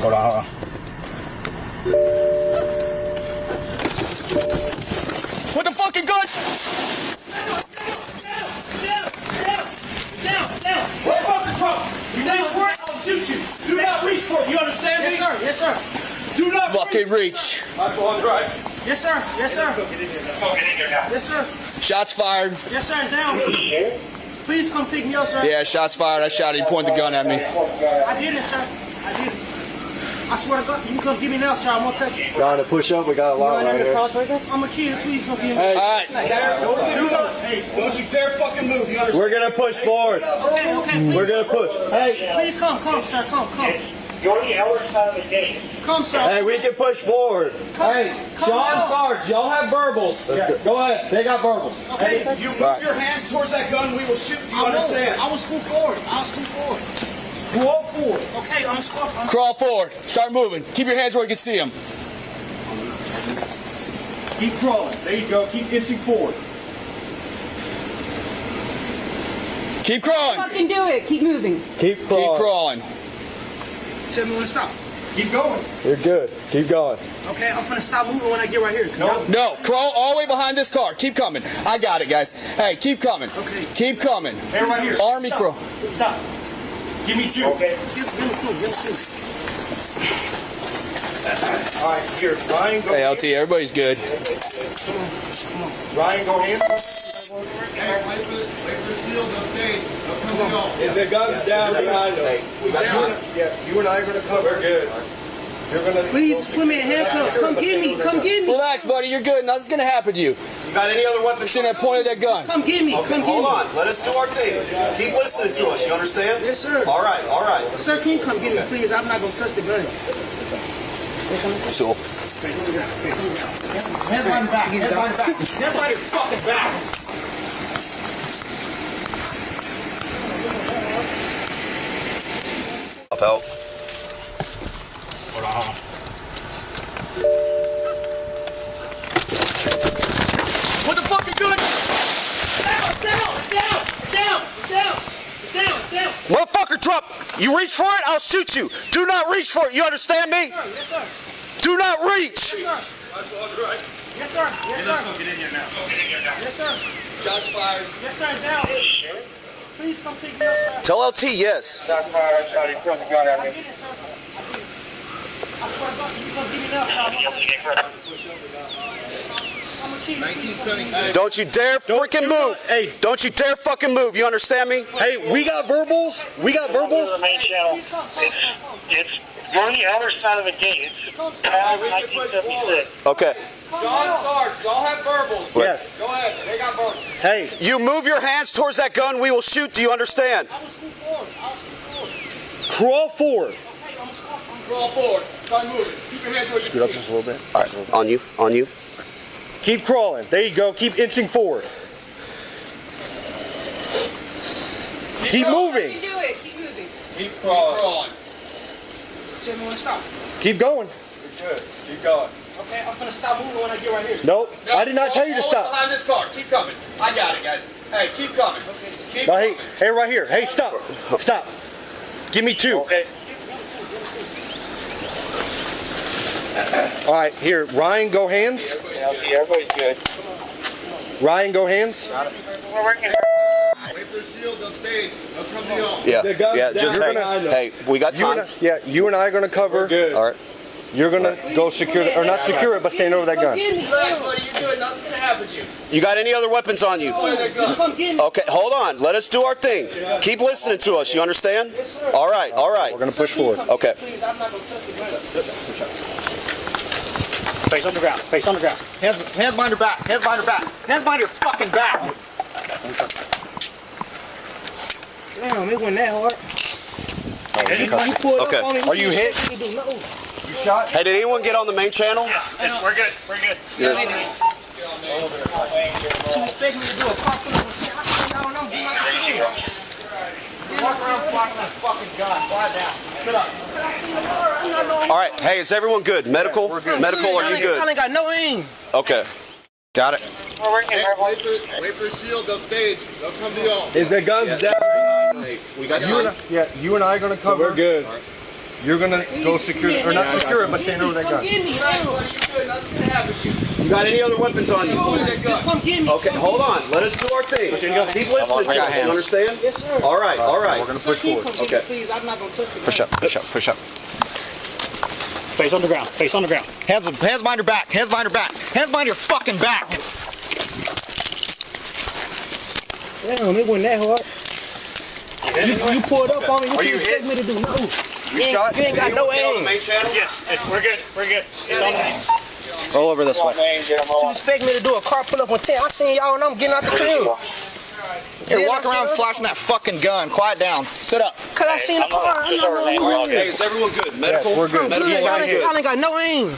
Hold on, hold on. Put the fucking gun! Down! What fucking truck? You reach for it, I'll shoot you. Do not reach for it, you understand me? Yes, sir. Do not Fucking reach. Michael on drive. Yes, sir. Yes, sir. Yes, sir. Shots fired. Yes, sir. It's down. Please come pick me up, sir. Yeah, shots fired. I shot him. He pointed the gun at me. I did it, sir. I did it. I swear to God, you can come get me now, sir. I won't touch you. Trying to push up, we got a lot right here. I'm a kid. Please come get me. Hey. All right. Don't you dare fucking move, you understand? We're gonna push forward. Okay. We're gonna push. Hey, Please come, sir. Come. You're the hour side of the game. Come, sir. hey, we can push forward. Hey, John Sarge, y'all have verbals. Go ahead. They got verbals. Okay. You move your hands towards that gun, we will shoot, you understand? I will scoot forward. Go forward. Okay, I'm scooping. Crawl forward. Start moving. Keep your hands where you can see them. Keep crawling. There you go. Keep inching forward. Keep crawling. Fucking do it. Keep moving. Keep crawling. Keep crawling. Tell me when to stop. Keep going. You're good. Keep going. Okay, I'm finna stop moving when I get right here. No, crawl all the way behind this car. Keep coming. I got it, guys. Hey, keep coming. Okay. Keep coming. Hey, right here. Army crawl. Stop. Give me two. Okay. Give me two. All right, here. Ryan, go. Hey, LT, everybody's good. Ryan, go in. If the gun's down behind them, you and I are gonna cover. We're good. You're gonna. Please put me in handcuffs. Come get me. Relax, buddy. You're good. Nothing's going to happen to you. You got any other weapons? Shouldn't have pointed that gun. Come get me. Okay, hold on. Let us do our thing. Keep listening to us, you understand? Yes, sir. All right. Sir, can you come get me, please? I'm not gonna touch the gun. So, Hands behind your back. Hands behind your back. Hands behind your fucking back. Up out. hold on. Put the fucking gun! Down. Motherfucker, drop! You reach for it, I'll shoot you. Do not reach for it, you understand me? Yes, sir. Do not reach! Yes, sir. Yes, sir. Shots fired. Yes, sir. It's down. Please come pick me up, sir. Tell LT yes. That's why I shot. He put the gun at I me. did it, sir. I swear to God, you come get me now, sir. I'm a kid. 1976. Don't you dare freaking move. Hey, Don't you dare fucking move, you understand me? hey, we got verbals. We got verbals. The main channel. It's you're on the other side of the gate. It's 1976. Okay. John Sarge, y'all have verbals. Yes. Go ahead. They got verbals. Hey, You move your hands towards that gun, we will shoot, do you understand? I will scoot forward. crawl forward. Okay, I'm gonna scoot. Crawl forward. Start moving. Keep your hands where you Scoot up just a little bit. All right, on you. Keep crawling. There you go. Keep inching forward. Keep moving. Fucking do it. Keep moving. Keep crawling. Tell me when to stop. Keep going. You're good. Keep going. Okay, I'm finna stop moving when I get right here. Nope. I did not tell you to All the way stop. behind this car. Keep coming. I got it, guys. Hey, keep coming. Keep No, coming. hey, right here. Hey, stop. Stop. Give me two. Okay. All right, here. Ryan, go hands. Everybody's good. Ryan, go hands. We're working. Wait for the shield on stage. They'll come to y'all. Yeah, The gun's yeah, down. just You're hey, we got You time. and you and I are gonna cover. Good. All right. You're gonna go secure, or not secure it, but stand over that gun. Relax, buddy. You're good. Nothing's going to happen to you. You got any other weapons on you? Just come get me. Okay, hold on. Let us do our thing. Keep listening to us, you understand? Yes, sir. All right. We're gonna push forward. Okay. Please, I'm not gonna touch the gun. Face on the ground. Face on the ground. Hands behind your back. Hands behind your back. Hands behind your fucking back. Damn, it went that hard. Okay. Are you hit? You shot? Hey, did anyone get on the main channel? We're good. We're good. To expect me to do a pop up and shit, I still don't know. Do my thing. Walk around blocking that fucking gun. Fly down. Sit up. All right. Hey, is everyone good? Medical? Medical, are you good? I ain't got no aim. Okay. Got it. We're working. Wait for the shield. They'll stage. They'll come to y'all. If the gun's down, Hey, we got you and I are gonna cover. We're good. You're gonna go secure, or not secure it, but stand over that gun. Get me, You got any other weapons on you? Just come get me. Okay, hold on. Let us do our thing. Keep listening to us. You understand? Yes, sir. All right, all right. We're gonna push forward. Okay. Please, I'm not gonna touch the Push up, push up, push up. Face on the ground. Face on the ground. Hands behind your back. Hands behind your back. Hands behind your fucking back. Damn, it wasn't that hard. You pulled up on me. What you expect me to do? No. You ain't got no aim. Yes, we're good. We're good. It's on the Roll over this way. You expect me to do a car pull up on 10? I seen y'all and I'm getting out the crib. Here, walk around flashing that fucking gun. Quiet down. Sit up. Cause I seen the car. I'm not Hey, is everyone good? Medical? We're good. Y'all ain't got no aim.